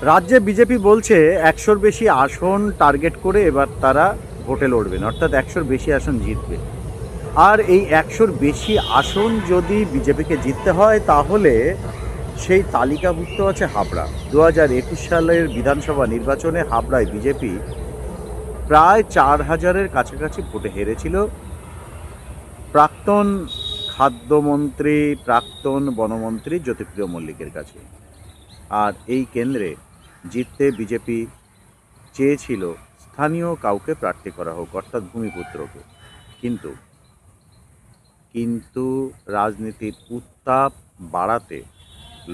রাজ্যে বিজেপি বলছে ১০০-র বেশি আসন টার্গেট করে এবার তারা ভোটে লড়বেন, অর্থাৎ ১০০-র বেশি আসন জিতবে। আর এই ১০০-র বেশি আসন যদি বিজেপিকে জিততে হয় তাহলে সেই তালিকাভুক্ত আছে হাবড়া। ২০২১ সালের বিধানসভা নির্বাচনে হাবড়ায় বিজেপি প্রায় ৪,০০০-এর কাছাকাছি ভোটে হেরেছিল প্রাক্তন খাদ্যমন্ত্রী, প্রাক্তন বনমন্ত্রী জ্যোতিপ্রিয় মল্লিকের কাছে। আর এই কেন্দ্রে জিততে বিজেপি চেয়েছিল স্থানীয় কাউকে প্রার্থী করা হোক, অর্থাৎ ভূমিপুত্রকে। কিন্তু কিন্তু রাজনীতির উত্তাপ বাড়াতে,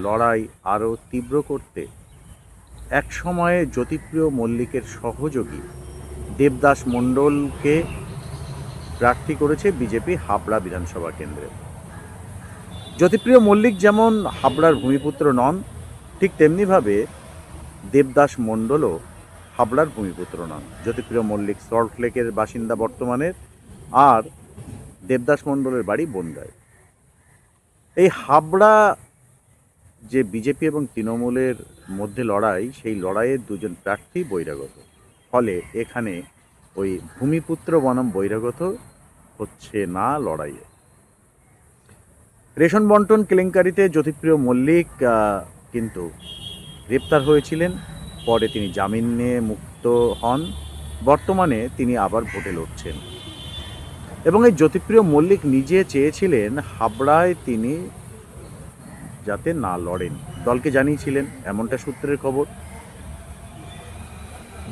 লড়াই আরও তীব্র করতে এক সময়ে জ্যোতিপ্রিয় মল্লিকের সহযোগী দেবদাস মণ্ডলকে প্রার্থী করেছে বিজেপি হাবড়া বিধানসভা কেন্দ্রে। জ্যোতিপ্রিয় মল্লিক যেমন হাবড়ার ভূমিপুত্র নন, ঠিক তেমনিভাবে দেবদাস মণ্ডলও হাবড়ার ভূমিপুত্র নন। জ্যোতিপ্রিয় মল্লিক সল্টলেকের বাসিন্দা বর্তমানের, আর দেবদাস মণ্ডলের বাড়ি বনগাঁয়। এই হাবড়া যে বিজেপি এবং তৃণমূলের মধ্যে লড়াই, সেই লড়াইয়ের দুজন প্রার্থী বহিরাগত, ফলে এখানে ওই ভূমিপুত্র বনাম বহিরাগত হচ্ছে না লড়াইয়ে। রেশন বন্টন কেলেঙ্কারিতে জ্যোতিপ্রিয় মল্লিক কিন্তু গ্রেপ্তার হয়েছিলেন, পরে তিনি জামিন নিয়ে মুক্ত হন। বর্তমানে তিনি আবার ভোটে লড়ছেন এবং এই জ্যোতিপ্রিয় মল্লিক নিজে চেয়েছিলেন হাবড়ায় তিনি যাতে না লড়েন, দলকে জানিয়েছিলেন, এমনটা সূত্রের খবর।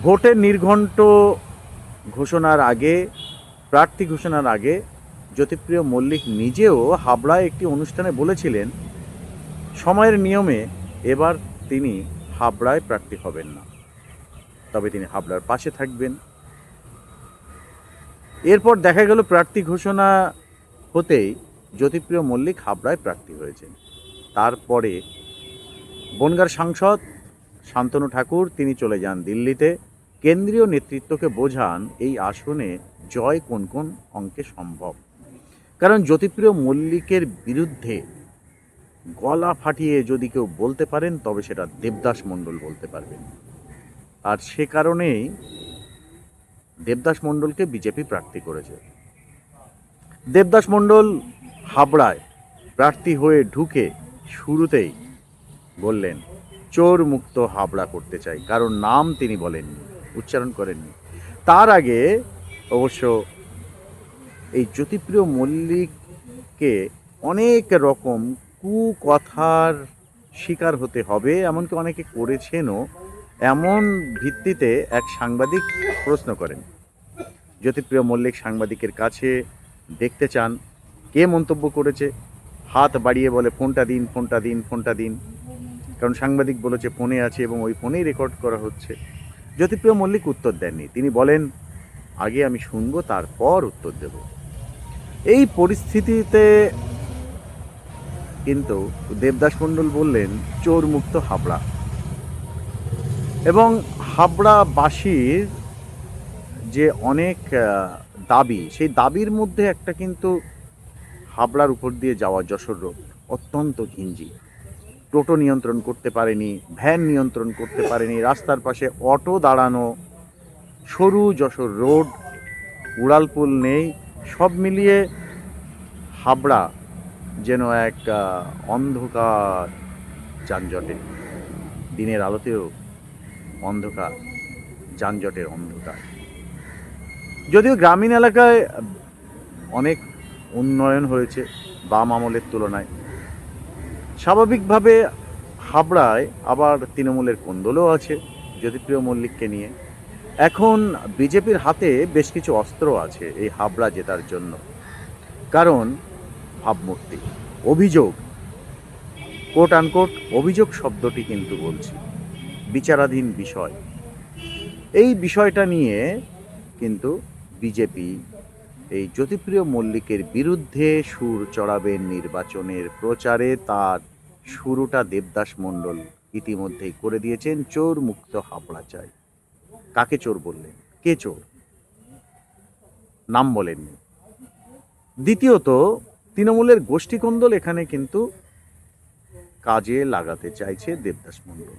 ভোটের নির্ঘণ্ট ঘোষণার আগে, প্রার্থী ঘোষণার আগে জ্যোতিপ্রিয় মল্লিক নিজেও হাবড়ায় একটি অনুষ্ঠানে বলেছিলেন সময়ের নিয়মে এবার তিনি হাবড়ায় প্রার্থী হবেন না, তবে তিনি হাবড়ার পাশে থাকবেন। এরপর দেখা গেল প্রার্থী ঘোষণা হতেই জ্যোতিপ্রিয় মল্লিক হাবড়ায় প্রার্থী হয়েছেন। তারপরে বনগাঁর সাংসদ শান্তনু ঠাকুর তিনি চলে যান দিল্লিতে, কেন্দ্রীয় নেতৃত্বকে বোঝান এই আসনে জয় কোন কোন অঙ্কে সম্ভব। কারণ জ্যোতিপ্রিয় মল্লিকের বিরুদ্ধে গলা ফাটিয়ে যদি কেউ বলতে পারেন তবে সেটা দেবদাস মণ্ডল বলতে পারবেন। আর সে কারণেই দেবদাস মণ্ডলকে বিজেপি প্রার্থী করেছে। দেবদাস মণ্ডল হাবড়ায় প্রার্থী হয়ে ঢুকে শুরুতেই বললেন চোর মুক্ত হাবড়া করতে চাই, কারণ নাম তিনি বলেননি, উচ্চারণ করেননি। তার আগে অবশ্য এই জ্যোতিপ্রিয় মল্লিককে অনেক রকম কুকথার শিকার হতে হবে, এমনকি অনেকে করেছেনও। এমন ভিত্তিতে এক সাংবাদিক প্রশ্ন করেন, জ্যোতিপ্রিয় মল্লিক সাংবাদিকের কাছে দেখতে চান কে মন্তব্য করেছে, হাত বাড়িয়ে বলে ফোনটা দিন, ফোনটা দিন, ফোনটা দিন, কারণ সাংবাদিক বলেছে ফোনে আছে এবং ওই ফোনেই রেকর্ড করা হচ্ছে। জ্যোতিপ্রিয় মল্লিক উত্তর দেননি, তিনি বলেন আগে আমি শুনবো তারপর উত্তর দেব। এই পরিস্থিতিতে কিন্তু দেবদাস মণ্ডল বললেন চোর মুক্ত হাবড়া, এবং হাবড়াবাসীর যে অনেক দাবি, সেই দাবির মধ্যে একটা কিন্তু হাবড়ার উপর দিয়ে যাওয়া যশোর রোড অত্যন্ত ঘিঞ্জি। টোটো নিয়ন্ত্রণ করতে পারেনি, ভ্যান নিয়ন্ত্রণ করতে পারেনি, রাস্তার পাশে অটো দাঁড়ানো, সরু যশোর রোড, উড়ালপুল নেই, সব মিলিয়ে হাবড়া যেন এক অন্ধকার যানজটে, দিনের আলোতেও অন্ধকার, যানজটের অন্ধকার। যদিও গ্রামীণ এলাকায় অনেক উন্নয়ন হয়েছে বাম আমলের তুলনায়, স্বাভাবিকভাবে হাবড়ায় আবার তৃণমূলের কোন্দলও আছে জ্যোতিপ্রিয় মল্লিককে নিয়ে। এখন বিজেপির হাতে বেশ কিছু অস্ত্র আছে এই হাবড়া জেতার জন্য। কারণ ভাবমূর্তি, অভিযোগ, কোট আনকোট অভিযোগ শব্দটি কিন্তু বলছি, বিচারাধীন বিষয়, এই বিষয়টা নিয়ে কিন্তু বিজেপি এই জ্যোতিপ্রিয় মল্লিকের বিরুদ্ধে সুর চড়াবেন নির্বাচনের প্রচারে। তার শুরুটা দেবদাস মণ্ডল ইতিমধ্যেই করে দিয়েছেন, চোর মুক্ত হাবড়া চাই। কাকে চোর বললেন, কে চোর, নাম বলেননি। দ্বিতীয়ত তৃণমূলের গোষ্ঠীকন্দল এখানে কিন্তু কাজে লাগাতে চাইছে দেবদাস মণ্ডল,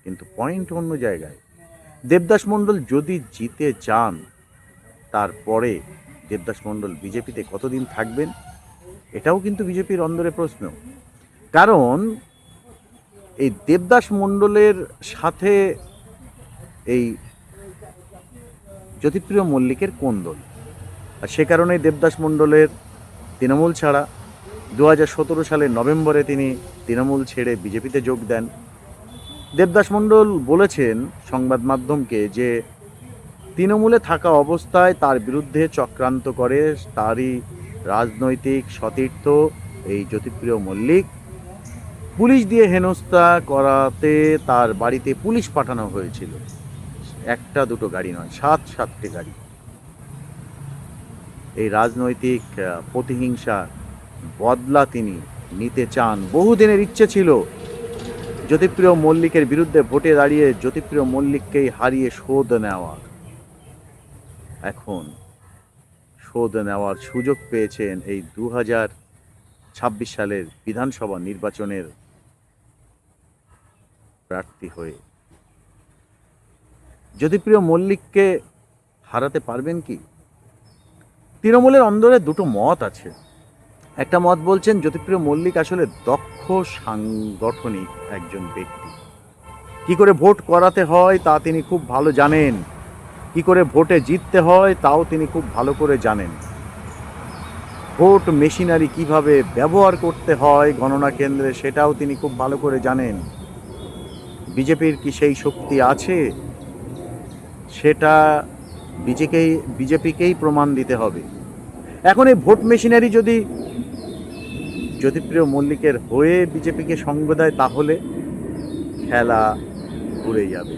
কিন্তু পয়েন্ট অন্য জায়গায়। দেবদাস মণ্ডল যদি জিতে যান, তারপরে দেবদাস মণ্ডল বিজেপিতে কতদিন থাকবেন, এটাও কিন্তু বিজেপির অন্দরে প্রশ্ন। কারণ এই দেবদাস মণ্ডলের সাথে এই জ্যোতিপ্রিয় মল্লিকের কোন্দল, আর সে কারণেই দেবদাস মণ্ডলের তৃণমূল ছাড়া 2017 সালের নভেম্বরে তিনি তৃণমূল ছেড়ে বিজেপিতে যোগ দেন। দেবদাস মণ্ডল বলেছেন সংবাদ মাধ্যমকে যে তৃণমূলে থাকা অবস্থায় তার বিরুদ্ধে চক্রান্ত করে তারই রাজনৈতিক সতীর্থ এই জ্যোতিপ্রিয় মল্লিক, পুলিশ দিয়ে হেনস্থা করাতে তার বাড়িতে পুলিশ পাঠানো হয়েছিল। একটা দুটো গাড়ি নয়, 7-7টি গাড়ি। এই রাজনৈতিক প্রতিহিংসা বদলা তিনি নিতে চান। বহুদিনের ইচ্ছে ছিল জ্যোতিপ্রিয় মল্লিকের বিরুদ্ধে ভোটে দাঁড়িয়ে জ্যোতিপ্রিয় মল্লিককেই হারিয়ে শোধ নেওয়ার। এখন শোধ নেওয়ার সুযোগ পেয়েছেন এই 2026 সালের বিধানসভা নির্বাচনের প্রার্থী হয়ে। জ্যোতিপ্রিয় মল্লিককে হারাতে পারবেন কি? তৃণমূলের অন্দরে দুটো মত আছে। একটা মত বলছেন জ্যোতিপ্রিয় মল্লিক আসলে দক্ষ সাংগঠনিক একজন ব্যক্তি, কি করে ভোট করাতে হয় তা তিনি খুব ভালো জানেন, কি করে ভোটে জিততে হয় তাও তিনি খুব ভালো করে জানেন, ভোট মেশিনারি কিভাবে ব্যবহার করতে হয় গণনা কেন্দ্রে সেটাও তিনি খুব ভালো করে জানেন। বিজেপির কি সেই শক্তি আছে, সেটা বিজেপিকেই প্রমাণ দিতে হবে। এখন এই ভোট মেশিনারি যদি জ্যোতিপ্রিয় মল্লিকের হয়ে বিজেপিকে সঙ্গ দেয়, তাহলে খেলা ঘুরে যাবে।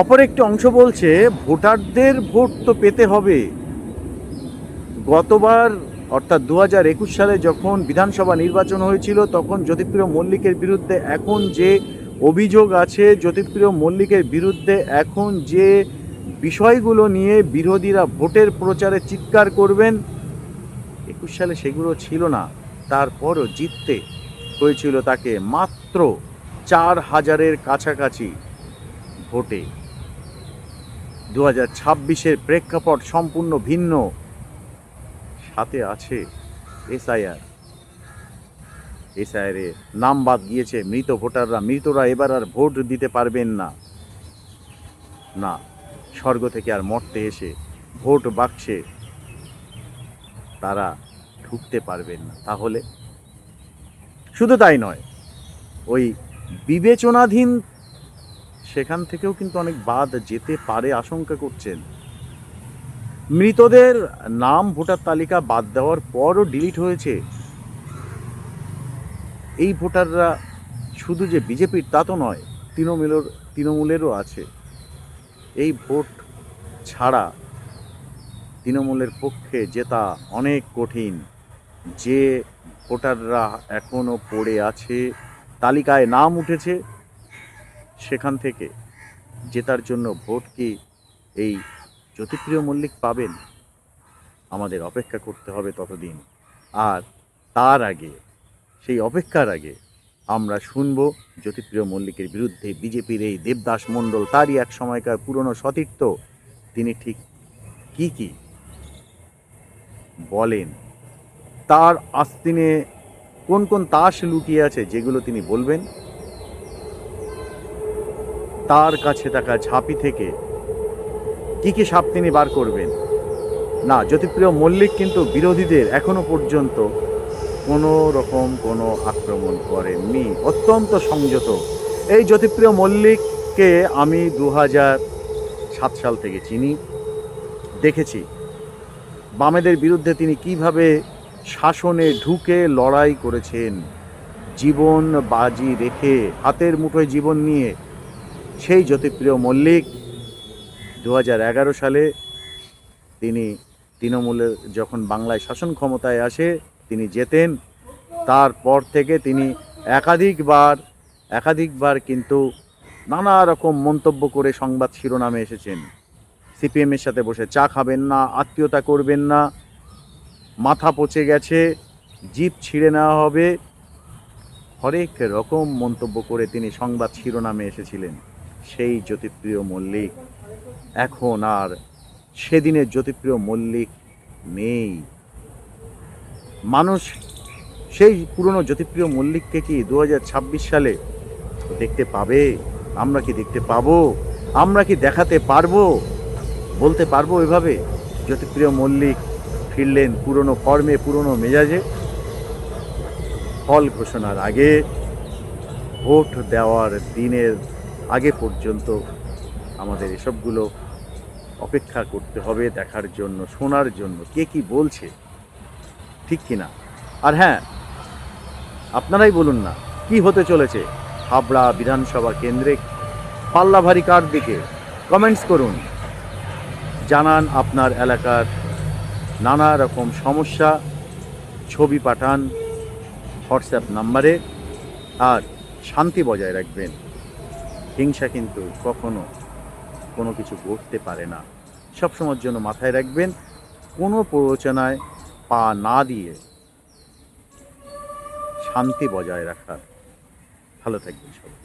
অপর একটি অংশ বলছে ভোটারদের ভোট তো পেতে হবে। গতবার অর্থাৎ 2021 সালে যখন বিধানসভা নির্বাচন হয়েছিল, তখন জ্যোতিপ্রিয় মল্লিকের বিরুদ্ধে এখন যে অভিযোগ আছে, জ্যোতিপ্রিয় মল্লিকের বিরুদ্ধে এখন যে বিষয়গুলো নিয়ে বিরোধীরা ভোটের প্রচারে চিৎকার করবেন, 21 সালে সেগুলো ছিল না। তারপরও জিততে হয়েছিল তাকে মাত্র 4000-এর কাছাকাছি ভোটে। 2026-এর প্রেক্ষাপট সম্পূর্ণ ভিন্ন। সাথে আছে এসআইআরে নাম বাদ গিয়েছে মৃত ভোটাররা। মৃতরা এবার আর ভোট দিতে পারবেন না, না স্বর্গ থেকে আর মর্তে এসে ভোট বাক্সে তারা ঢুকতে পারবেন না। তাহলে শুধু তাই নয়, ওই বিবেচনাধীন সেখান থেকেও কিন্তু অনেক বাদ যেতে পারে আশঙ্কা করছেন। মৃতদের নাম ভোটার তালিকা বাদ দেওয়ার পরও ডিলিট হয়েছে। এই ভোটাররা শুধু যে বিজেপির তা তো নয়, তৃণমূলেরও আছে। এই ভোট ছাড়া তৃণমূলের পক্ষে জেতা অনেক কঠিন। যে ভোটাররা এখনও পড়ে আছে, তালিকায় নাম উঠেছে, সেখান থেকে জেতার জন্য ভোট কি এই জ্যোতিপ্রিয় মল্লিক পাবেন? আমাদের অপেক্ষা করতে হবে ততদিন। আর তার আগে, সেই অপেক্ষার আগে আমরা শুনব জ্যোতিপ্রিয় মল্লিকের বিরুদ্ধে বিজেপির এই দেবদাস মণ্ডল, তারই এক সময়কার পুরনো সতীর্থ, তিনি ঠিক কি বলেন, তার আস্তিনে কোন কোন তাস লুকিয়ে আছে যেগুলো তিনি বলবেন, তার কাছে থাকা ঝাঁপি থেকে কি সাপ তিনি বার করবেন। না, জ্যোতিপ্রিয় মল্লিক কিন্তু বিরোধীদের এখনো পর্যন্ত কোনো রকম কোনো আক্রমণ করেননি, অত্যন্ত সংযত। এই জ্যোতিপ্রিয় মল্লিককে আমি 2007 সাল থেকে চিনি, দেখেছি বামেদের বিরুদ্ধে তিনি কিভাবে শাসনে ঢুকে লড়াই করেছেন, জীবন বাজি রেখে, হাতের মুঠোয় জীবন নিয়ে। সেই জ্যোতিপ্রিয় মল্লিক 2011 সালে তিনি তৃণমূলের যখন বাংলায় শাসন ক্ষমতায় আসে, তিনি জেতেন। তারপর থেকে তিনি একাধিকবার কিন্তু নানা রকম মন্তব্য করে সংবাদ শিরোনামে এসেছেন। সিপিএমের সাথে বসে চা খাবেন না, আত্মীয়তা করবেন না, মাথা পচে গেছে, জিভ ছিঁড়ে নেওয়া হবে, হরেক রকম মন্তব্য করে তিনি সংবাদ শিরোনামে এসেছিলেন। সেই জ্যোতিপ্রিয় মল্লিক এখন আর সেদিনের জ্যোতিপ্রিয় মল্লিক নেই। মানুষ সেই পুরনো জ্যোতিপ্রিয় মল্লিককে কি 2026 সালে দেখতে পাবে? আমরা কি দেখতে পাবো? আমরা কি দেখাতে পারবো? বলতে পারবো এভাবে জ্যোতিপ্রিয় মল্লিক ফিরলেন পুরনো ফর্মে, পুরনো মেজাজে? ফল ঘোষণার আগে, ভোট দেওয়ার দিনের আগে পর্যন্ত আমাদের এসবগুলো অপেক্ষা করতে হবে দেখার জন্য, শোনার জন্য কে কি বলছে, ঠিক কিনা? আর হ্যাঁ, আপনারাই বলুন না কি হতে চলেছে হাবড়া বিধানসভা কেন্দ্রে, পাল্লা ভারী কার দিকে? কমেন্টস করুন, জানান আপনার এলাকার নানা রকম সমস্যা, ছবি পাঠান হোয়াটসঅ্যাপ নাম্বারে। আর শান্তি বজায় রাখবেন। হিংসা কিন্তু কখনো কোনো কিছু করতে পারে না। সবসময়ের জন্য মাথায় রাখবেন, কোনো প্ররোচনায় পা না দিয়ে শান্তি বজায় রাখার। ভালো থাকবেন সবাই।